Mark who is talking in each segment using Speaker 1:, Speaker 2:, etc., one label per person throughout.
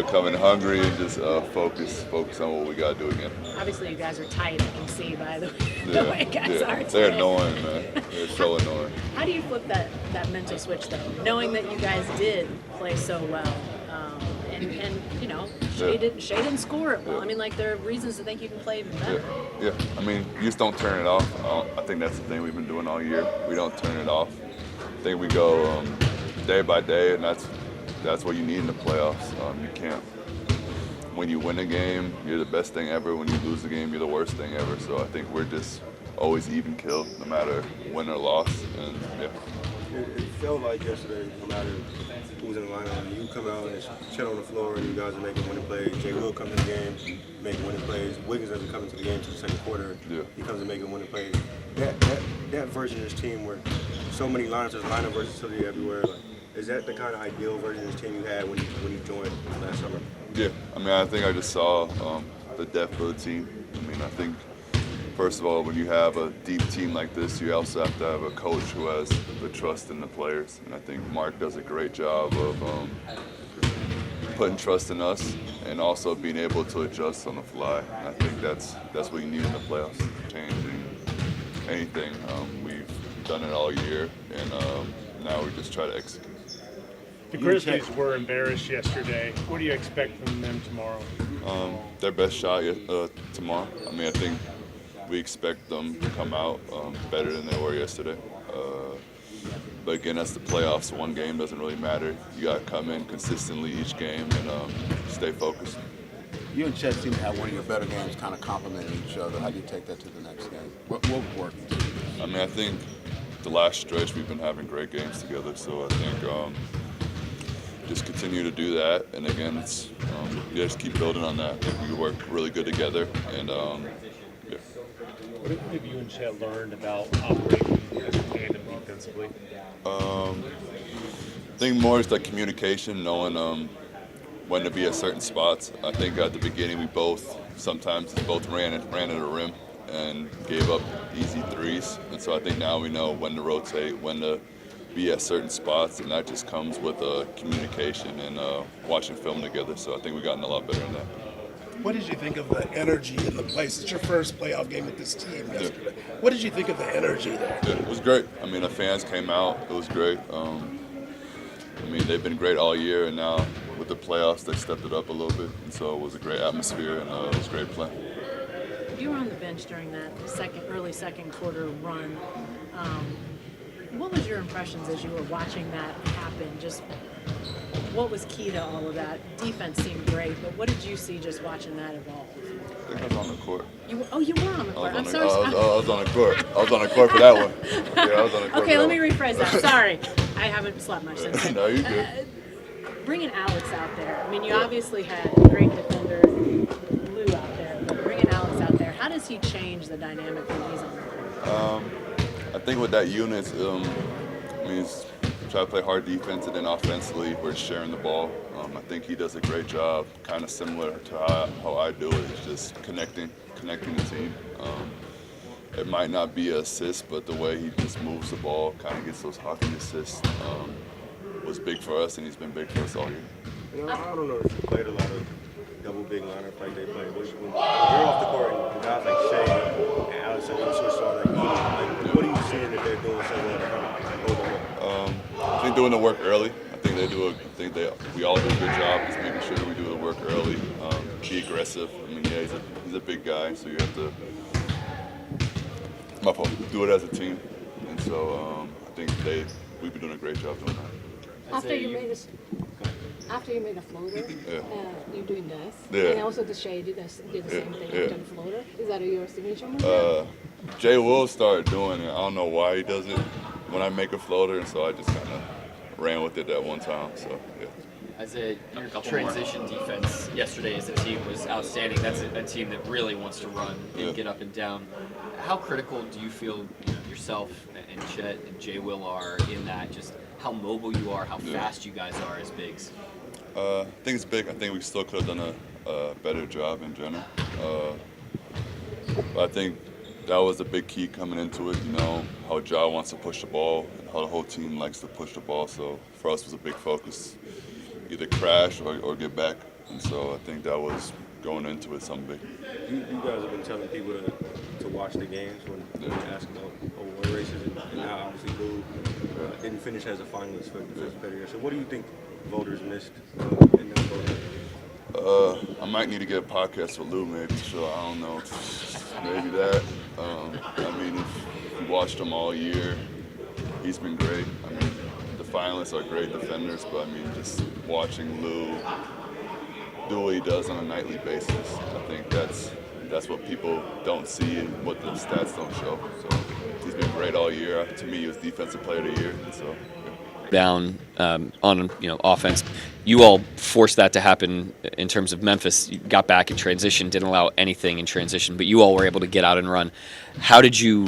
Speaker 1: coming hungry and just focus on what we got to do again.
Speaker 2: Obviously, you guys are tight. I can see by the way guys are.
Speaker 1: They're annoying, man. They're so annoying.
Speaker 2: How do you flip that mental switch, though, knowing that you guys did play so well? And you know, Shea didn't score it well. I mean, like, there are reasons to think you can play even better.
Speaker 1: Yeah. I mean, you just don't turn it off. I think that's the thing we've been doing all year. We don't turn it off. I think we go day by day, and that's what you need in the playoffs. You can't. When you win a game, you're the best thing ever. When you lose a game, you're the worst thing ever. So I think we're just always even kill, no matter win or loss. And yeah.
Speaker 3: It felt like yesterday, no matter who was in the lineup, you come out and chill on the floor, and you guys are making winning plays. Jay will come to the game, making winning plays. Wiggins doesn't come into the game until the second quarter.
Speaker 1: Yeah.
Speaker 3: He comes and making winning plays. That version of this team where so many lineups, there's lineup versatility everywhere. Like, is that the kind of ideal version of this team you had when you joined last summer?
Speaker 1: Yeah. I mean, I think I just saw the depth of the team. I mean, I think. First of all, when you have a deep team like this, you also have to have a coach who has the trust in the players. And I think Mark does a great job of putting trust in us and also being able to adjust on the fly. And I think that's what you need in the playoffs, changing anything. We've done it all year, and now we just try to execute.
Speaker 4: The Grizzlies were embarrassed yesterday. What do you expect from them tomorrow?
Speaker 1: Their best shot tomorrow. I mean, I think we expect them to come out better than they were yesterday. But again, that's the playoffs. One game doesn't really matter. You got to come in consistently each game and stay focused.
Speaker 5: You and Chet seem to have one of your better games kind of complementing each other. How do you take that to the next game? What worked?
Speaker 1: I mean, I think the last stretch we've been having great games together. So I think just continue to do that. And again, it's just keep building on that. I think we work really good together. And yeah.
Speaker 4: What have you and Chet learned about operating as a tandem defensively?
Speaker 1: I think more is like communication, knowing when to be at certain spots. I think at the beginning we both ran at the rim and gave up easy threes. And so I think now we know when to rotate, when to be at certain spots, and that just comes with communication and watching film together. So I think we've gotten a lot better in that.
Speaker 6: What did you think of the energy in the place? It's your first playoff game with this team yesterday. Yeah. What did you think of the energy there?
Speaker 1: Yeah, it was great. I mean, the fans came out. It was great. I mean, they've been great all year, and now with the playoffs, they stepped it up a little bit. And so it was a great atmosphere, and it was great play.
Speaker 2: You were on the bench during that early second quarter run. What was your impressions as you were watching that happen? Just what was key to all of that? Defense seemed great, but what did you see just watching that evolve?
Speaker 1: I think I was on the court.
Speaker 2: You were on the court. I'm sorry.
Speaker 1: I was on the court. I was on the court for that one. Yeah, I was on the court.
Speaker 2: Okay, let me rephrase that. Sorry. I haven't slept much since then.
Speaker 1: No, you're good.
Speaker 2: Bringing Alex out there. I mean, you obviously had great defenders, Lou out there, but bringing Alex out there, how does he change the dynamic when he's on the court?
Speaker 1: I think with that unit, I mean, try to play hard defense, and then offensively, we're sharing the ball. I think he does a great job, kind of similar to how I do it. It's just connecting the team. It might not be an assist, but the way he just moves the ball, kind of gets those hockey assists, was big for us, and he's been big for us all year.
Speaker 3: You know, I don't know if you played a lot of double big lineup like they play. When you're off the court and guys like Shea and Alex and switch on, like, what are you seeing that they're doing so well to hold them up?
Speaker 1: I think doing the work early. We all do a good job just making sure we do the work early. Be aggressive. I mean, yeah, he's a big guy, so you have to do it as a team. And so I think we've been doing a great job doing that.
Speaker 7: After you made a floater, you're doing this.
Speaker 1: Yeah.
Speaker 7: And also the Shea did the same thing after the floater. Is that your signature move?
Speaker 1: Jay will start doing it. I don't know why he does it when I make a floater, and so I just kind of ran with it that one time. So yeah.
Speaker 8: Isaiah, your transition defense yesterday as a team was outstanding. That's a team that really wants to run and get up and down. How critical do you feel yourself and Chet and Jay Will are in that? Just how mobile you are, how fast you guys are as bigs.
Speaker 1: I think it's big. I think we still could have done a better job in general. But I think that was a big key coming into it, how Ja wants to push the ball and how the whole team likes to push the ball. So for us, it was a big focus, either crash or get back. And so I think that was going into it something big.
Speaker 3: You guys have been telling people to watch the games when you ask about award races, and now obviously Lou didn't finish as a finalist for Defensive Player of the Year. So what do you think voters missed in that voting?
Speaker 1: I might need to get a podcast with Lou, maybe. So I don't know, maybe that. I mean, if you watched him all year, he's been great. I mean, the finalists are great defenders, but I mean, just watching Lou do what he does on a nightly basis, I think that's what people don't see and what the stats don't show. So he's been great all year. To me, he was Defensive Player of the Year. And so.
Speaker 9: Down on offense. You all forced that to happen in terms of Memphis. You got back in transition, didn't allow anything in transition, but you all were able to get out and run. How did you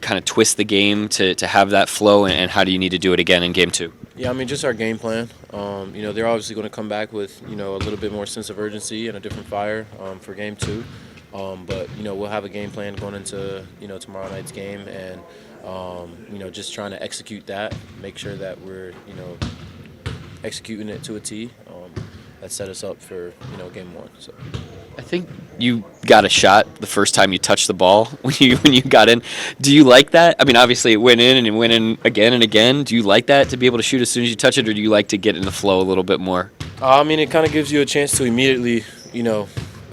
Speaker 9: kind of twist the game to have that flow, and how do you need to do it again in game 2?
Speaker 10: Yeah, I mean, just our game plan. They're obviously going to come back with a little bit more sense of urgency and a different fire for game 2. But we'll have a game plan going into tomorrow night's game, and just trying to execute that, make sure that we're executing it to a T. That set us up for game 1. So.
Speaker 9: I think you got a shot the first time you touched the ball when you got in. Do you like that? I mean, obviously it went in and it went in again and again. Do you like that, to be able to shoot as soon as you touch it, or do you like to get in the flow a little bit more?
Speaker 10: I mean, it kind of gives you a chance to immediately,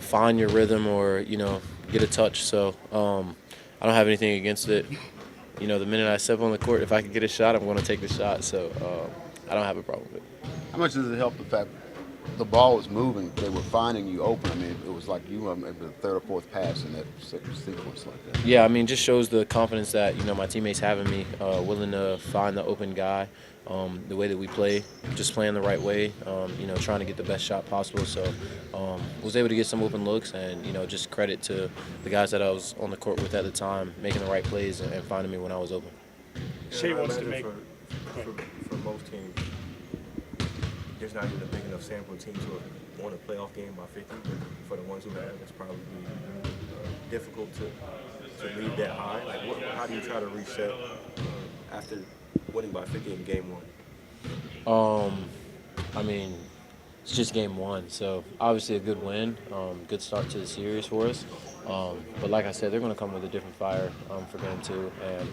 Speaker 10: find your rhythm or, get a touch. So I don't have anything against it. The minute I step on the court, if I can get a shot, I'm going to take the shot. So I don't have a problem with it.
Speaker 5: How much does it help the fact the ball was moving, they were finding you open? I mean, it was like you were maybe the third or fourth pass in that sequence like that.
Speaker 10: Yeah, I mean, just shows the confidence that, my teammates have in me, willing to find the open guy, the way that we play, just playing the right way, trying to get the best shot possible. So was able to get some open looks, and, just credit to the guys that I was on the court with at the time, making the right plays and finding me when I was open.
Speaker 4: Shea wants to make
Speaker 3: for most teams, there's not even a big enough sample of teams who have won a playoff game by 50. But for the ones who have, it's probably difficult to lead that high. Like, how do you try to reset after winning by 50 in game 1?
Speaker 10: I mean, it's just game 1, so obviously a good win, good start to the series for us. But like I said, they're going to come with a different fire for game 2, and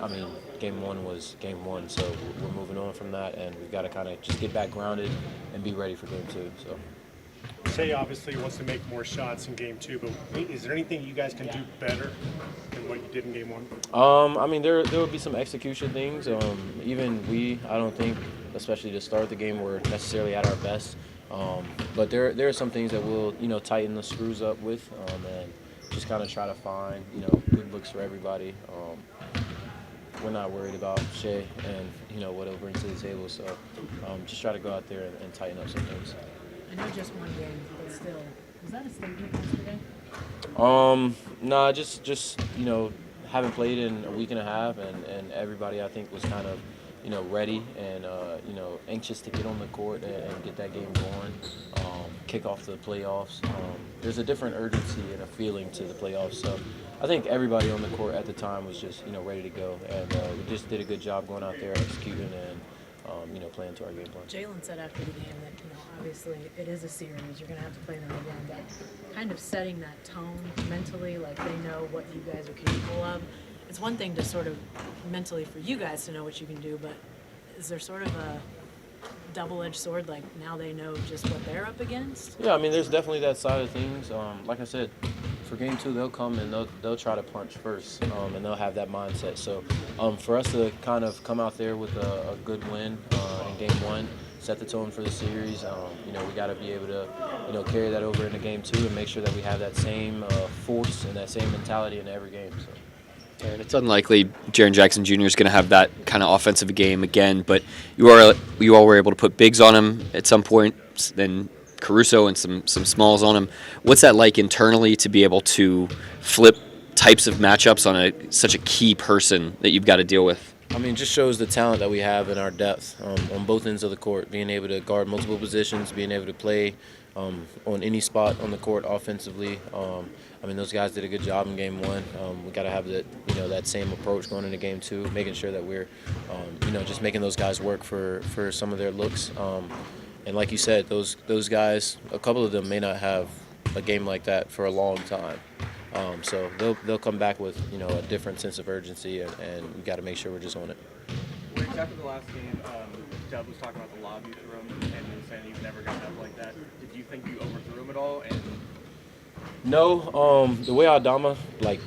Speaker 10: I mean, game 1 was game 1, so we're moving on from that, and we've got to kind of just get back grounded and be ready for game 2. So.
Speaker 4: Shea obviously wants to make more shots in game 2, but is there anything you guys can do better than what you did in game 1?
Speaker 10: I mean, there will be some execution things. Even I don't think, especially to start the game, we're necessarily at our best. But there are some things that we'll tighten the screws up with, and just kind of try to find good looks for everybody. We're not worried about Shea and what he'll bring to the table. So just try to go out there and tighten up some things.
Speaker 2: I know just one game, but still, was that a statement yesterday?
Speaker 10: Nah, just haven't played in a week and a half, and everybody I think was kind of ready and anxious to get on the court and get that game going, kick off the playoffs. There's a different urgency and a feeling to the playoffs. So I think everybody on the court at the time was just ready to go, and we just did a good job going out there executing and playing to our game plan.
Speaker 2: Jalen said after the game that obviously it is a series, you're going to have to play them again, but kind of setting that tone mentally, like they know what you guys are capable of. It's one thing to sort of mentally for you guys to know what you can do, but is there sort of a double-edged sword, like now they know just what they're up against?
Speaker 10: Yeah, I mean, there's definitely that side of things. Like I said, for game 2, they'll come and they'll try to punch first, and they'll have that mindset. So for us to kind of come out there with a good win in game 1, set the tone for the series, we got to be able to carry that over into game 2 and make sure that we have that same force and that same mentality in every game. So.
Speaker 9: And it's unlikely Jaren Jackson Jr. is going to have that kind of offensive game again, but you all were able to put bigs on him at some point, then Caruso and some smalls on him. What's that like internally to be able to flip types of matchups on such a key person that you've got to deal with?
Speaker 10: I mean, it just shows the talent that we have in our depth on both ends of the court, being able to guard multiple positions, being able to play on any spot on the court offensively. I mean, those guys did a good job in game 1. We got to have that same approach going into game 2, making sure that we're just making those guys work for some of their looks. And like you said, those guys, a couple of them may not have a game like that for a long time. So they'll come back with a different sense of urgency, and we got to make sure we're just on it.
Speaker 11: Wiggs, after the last game, Dub was talking about the lob you threw him, and he was saying you've never gotten up like that. Did you think you overthrew him at all? And
Speaker 10: No, the way Aldama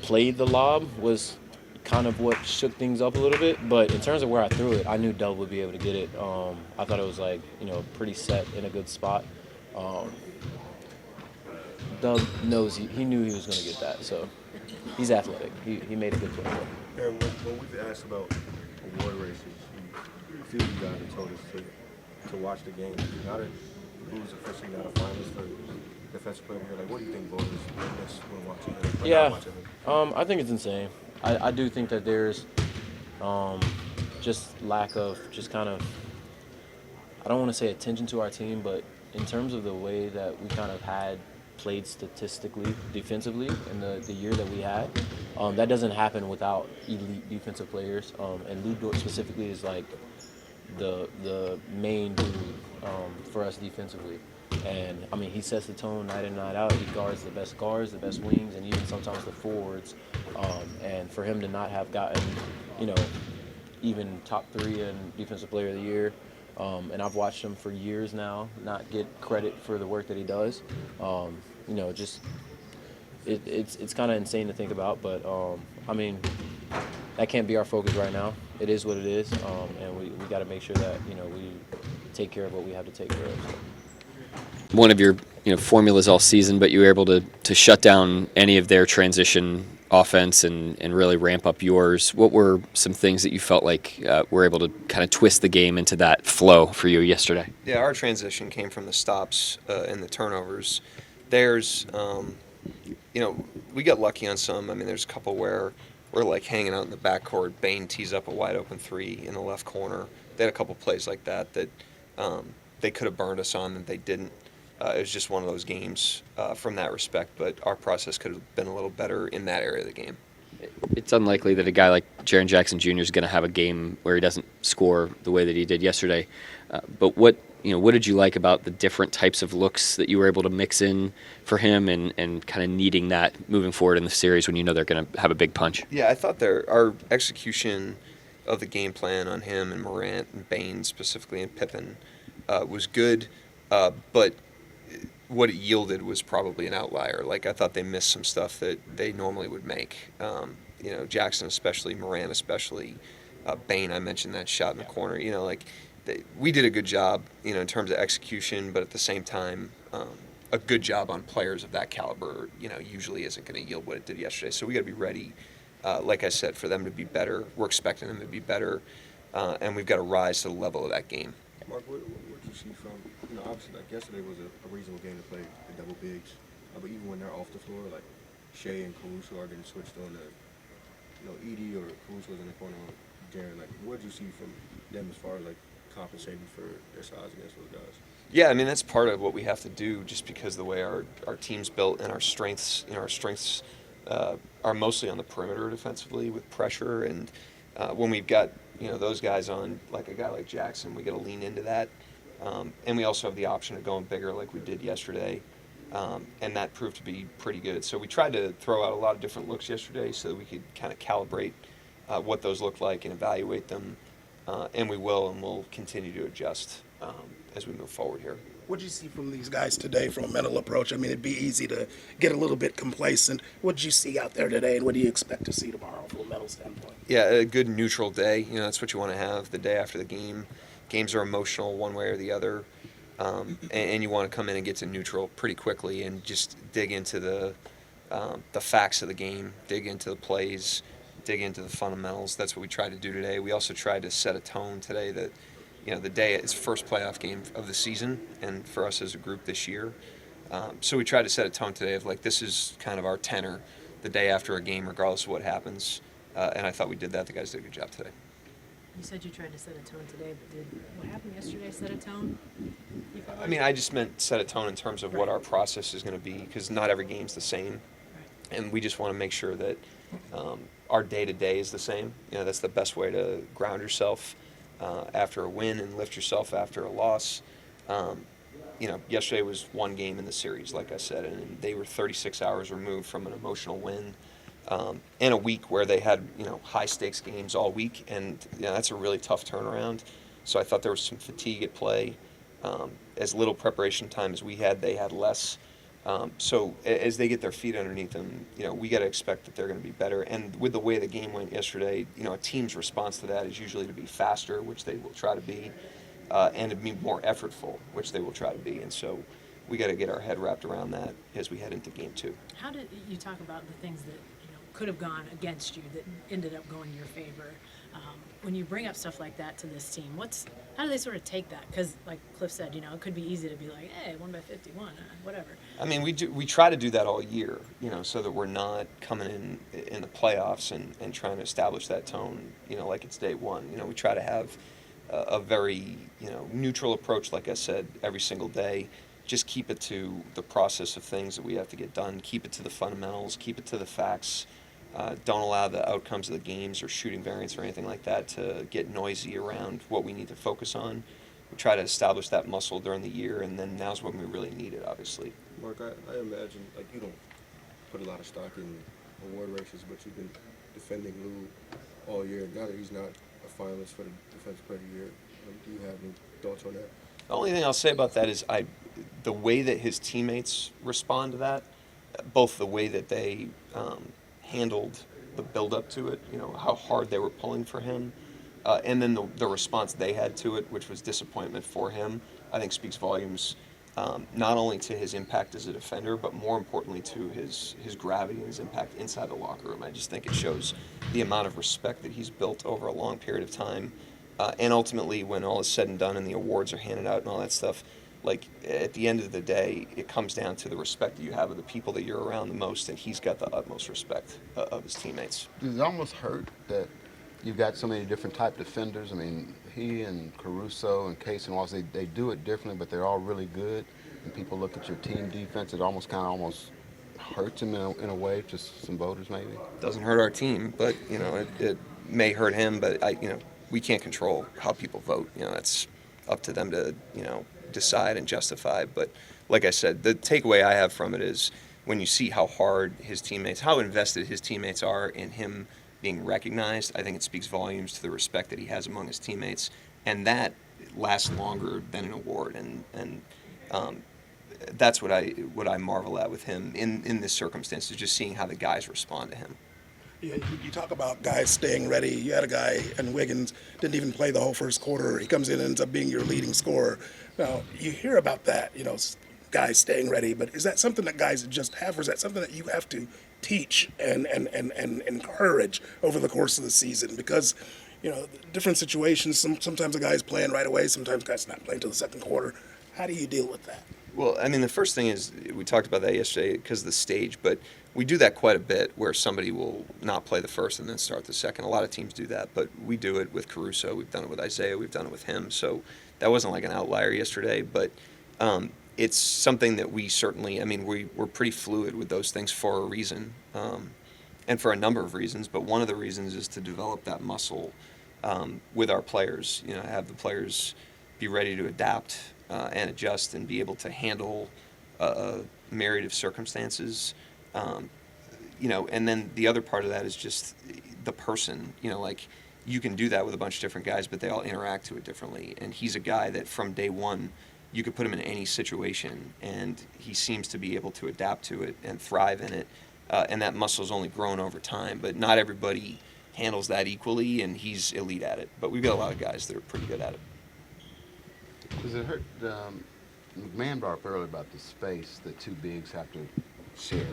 Speaker 10: played the lob was kind of what shook things up a little bit. But in terms of where I threw it, I knew Dub would be able to get it. I thought it was pretty set in a good spot. Dub knows he knew he was going to get that, so he's athletic. He made a good play.
Speaker 3: And when we've asked about award races, a few of you guys have told us to watch the game. Now that who's officially not a finalist for defensive player, what do you think voters miss when watching him?
Speaker 10: Yeah, I think it's insane. I do think that there's just lack of I don't want to say attention to our team, but in terms of the way that we kind of had played statistically defensively in the year that we had, that doesn't happen without elite defensive players. And Lou Dort specifically is the main dude for us defensively. And I mean, he sets the tone night in, night out. He guards, the best wings, and even sometimes the forwards. And for him to not have gotten, even top 3 in Defensive Player of the Year, and I've watched him for years now, not get credit for the work that he does. It's kind of insane to think about, but I mean, that can't be our focus right now. It is what it is, and we got to make sure that we take care of what we have to take care of. So.
Speaker 9: One of your formulas all season, but you were able to shut down any of their transition offense and really ramp up yours. What were some things that you felt like were able to kind of twist the game into that flow for you yesterday?
Speaker 12: Yeah, our transition came from the stops and the turnovers. There's, we got lucky on some. I mean, there's a couple where we're hanging out in the backcourt. Bain tees up a wide open 3 in the left corner. They had a couple plays like that they could have burned us on, and they didn't. It was just one of those games from that respect, but our process could have been a little better in that area of the game.
Speaker 9: It's unlikely that a guy like Jaren Jackson Jr. is going to have a game where he doesn't score the way that he did yesterday. But what did you like about the different types of looks that you were able to mix in for him and kind of needing that moving forward in the series when they're going to have a big punch?
Speaker 12: Yeah, I thought our execution of the game plan on him and Morant and Bain specifically and Pippen was good, but what it yielded was probably an outlier. I thought they missed some stuff that they normally would make. Jackson especially, Morant especially, Bain, I mentioned that shot in the corner. We did a good job, in terms of execution, but at the same time, a good job on players of that caliber, usually isn't going to yield what it did yesterday. So we got to be ready, like I said, for them to be better. We're expecting them to be better, and we've got to rise to the level of that game.
Speaker 3: Mark, what did you see from, obviously, yesterday was a reasonable game to play the double bigs, but even when they're off the floor, Shea and Caruso are getting switched on to, Edie or Caruso was in the corner on Jaren. What did you see from them as far as, compensating for their size against those guys?
Speaker 12: Yeah, I mean, that's part of what we have to do just because the way our team's built and our strengths, are mostly on the perimeter defensively with pressure. And when we've got, those guys on, like a guy like Jackson, we got to lean into that. And we also have the option of going bigger like we did yesterday. And that proved to be pretty good. So we tried to throw out a lot of different looks yesterday so that we could kind of calibrate what those look like and evaluate them. And we will, and we'll continue to adjust as we move forward here.
Speaker 6: What did you see from these guys today from a mental approach? I mean, it'd be easy to get a little bit complacent. What did you see out there today, and what do you expect to see tomorrow from a mental standpoint?
Speaker 12: Yeah, a good neutral day. That's what you want to have the day after the game. Games are emotional one way or the other, and you want to come in and get to neutral pretty quickly and just dig into the facts of the game, dig into the plays, dig into the fundamentals. That's what we tried to do today. We also tried to set a tone today that, the day is first playoff game of the season, and for us as a group this year. So we tried to set a tone today of this is kind of our tenor the day after a game, regardless of what happens. And I thought we did that. The guys did a good job today.
Speaker 2: You said you tried to set a tone today, but did what happened yesterday set a tone?
Speaker 12: I mean, I just meant set a tone in terms of what our process is going to be, because not every game's the same. And we just want to make sure that our day-to-day is the same. That's the best way to ground yourself after a win and lift yourself after a loss. Yesterday was one game in the series, like I said, and they were 36 hours removed from an emotional win. In a week where they had, high stakes games all week, and that's a really tough turnaround. So I thought there was some fatigue at play. As little preparation time as we had, they had less. So as they get their feet underneath them, we got to expect that they're going to be better. And with the way the game went yesterday, a team's response to that is usually to be faster, which they will try to be, and to be more effortful, which they will try to be. And so we got to get our head wrapped around that as we head into game 2.
Speaker 2: How did you talk about the things that could have gone against you that ended up going in your favor? When you bring up stuff like that to this team, how do they sort of take that? Because, like Cliff said, it could be easy to be like, hey, 1 by 51, whatever.
Speaker 12: I mean, we try to do that all year, so that we're not coming in the playoffs and trying to establish that tone, like it's day one. We try to have a very, neutral approach, like I said, every single day. Just keep it to the process of things that we have to get done. Keep it to the fundamentals. Keep it to the facts. Don't allow the outcomes of the games or shooting variance or anything like that to get noisy around what we need to focus on. We try to establish that muscle during the year, and then now's when we really need it, obviously.
Speaker 3: Mark, I imagine, you don't put a lot of stock in award races, but you've been defending Lou all year. Now that he's not a finalist for the Defensive Player of the Year, do you have any thoughts on that?
Speaker 12: The only thing I'll say about that is the way that his teammates respond to that, both the way that they handled the build-up to it, how hard they were pulling for him, and then the response they had to it, which was disappointment for him, I think speaks volumes not only to his impact as a defender, but more importantly to his gravity and his impact inside the locker room. I just think it shows the amount of respect that he's built over a long period of time. And ultimately, when all is said and done and the awards are handed out and all that stuff, at the end of the day, it comes down to the respect that you have of the people that you're around the most, and he's got the utmost respect of his teammates.
Speaker 5: Does it almost hurt that you've got so many different type defenders? I mean, he and Caruso and Case and Walls, they do it differently, but they're all really good. And people look at your team defense, it almost hurts him in a way, just some voters maybe.
Speaker 12: Doesn't hurt our team, but it may hurt him. But we can't control how people vote. That's up to them to decide and justify. But like I said, the takeaway I have from it is when you see how hard how invested his teammates are in him being recognized, I think it speaks volumes to the respect that he has among his teammates, and that lasts longer than an award. And that's what I marvel at with him in this circumstance, is just seeing how the guys respond to him.
Speaker 6: Yeah, you talk about guys staying ready. You had a guy, and Wiggins didn't even play the whole first quarter. He comes in and ends up being your leading scorer. Now, you hear about that, guys staying ready, but is that something that guys just have, or is that something that you have to teach and encourage over the course of the season? Because, different situations, sometimes a guy's playing right away, sometimes a guy's not playing until the second quarter. How do you deal with that?
Speaker 12: Well, I mean, the first thing is, we talked about that yesterday because of the stage, but we do that quite a bit where somebody will not play the first and then start the second. A lot of teams do that, but we do it with Caruso. We've done it with Isaiah. We've done it with him. So that wasn't like an outlier yesterday, but it's something that we certainly, we're pretty fluid with those things for a reason, and for a number of reasons, but one of the reasons is to develop that muscle with our players, have the players be ready to adapt and adjust and be able to handle a myriad of circumstances. And then the other part of that is just the person, you can do that with a bunch of different guys, but they all interact to it differently. And he's a guy that from day one, you could put him in any situation, and he seems to be able to adapt to it and thrive in it. And that muscle's only grown over time, but not everybody handles that equally, and he's elite at it. But we've got a lot of guys that are pretty good at it.
Speaker 5: Does it hurt? McMahon brought up earlier about the space that two bigs have to share,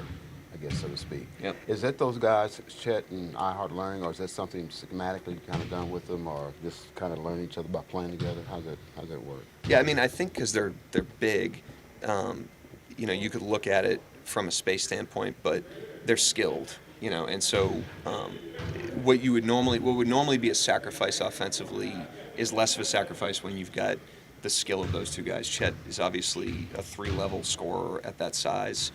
Speaker 5: I guess, so to speak.
Speaker 12: Yep.
Speaker 5: Is that those guys, Chet and iHeart learning, or is that something schematically kind of done with them, or just kind of learning each other by playing together? How's that work?
Speaker 12: Yeah, I think because they're big, you could look at it from a space standpoint, but they're skilled, and so what would normally be a sacrifice offensively is less of a sacrifice when you've got the skill of those two guys. Chet is obviously a 3-level scorer at that size,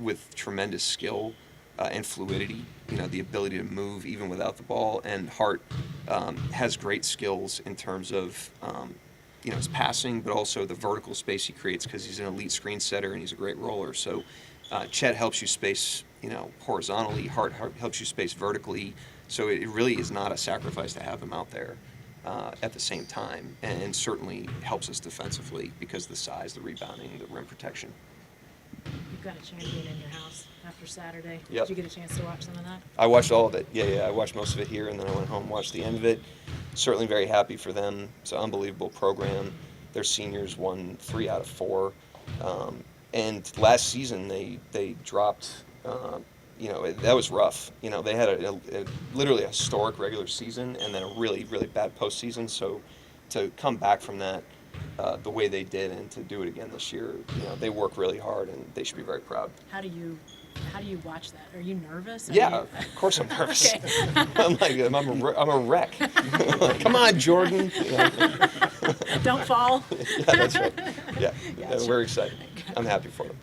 Speaker 12: with tremendous skill and fluidity, the ability to move even without the ball. And Hart has great skills in terms of, his passing, but also the vertical space he creates because he's an elite screen setter and he's a great roller. So Chet helps you space, horizontally. Hart helps you space vertically. So it really is not a sacrifice to have him out there at the same time, and certainly helps us defensively because of the size, the rebounding, the rim protection.
Speaker 2: You've got a champion in your house after Saturday.
Speaker 12: Yep.
Speaker 2: Did you get a chance to watch some of that?
Speaker 12: I watched all of it. Yeah. I watched most of it here, and then I went home and watched the end of it. Certainly very happy for them. It's an unbelievable program. Their seniors won 3 out of 4. And last season they dropped, that was rough. They had a literally a historic regular season and then a really, really bad postseason. So to come back from that the way they did and to do it again this year, they work really hard and they should be very proud.
Speaker 2: How do you watch that? Are you nervous?
Speaker 12: Yeah, of course I'm nervous.
Speaker 2: Okay.
Speaker 12: I'm a wreck. Come on, Jordan.
Speaker 2: Don't fall.
Speaker 12: Yeah, that's right. Yeah,
Speaker 2: Gotcha.
Speaker 12: we're excited. I'm happy for them.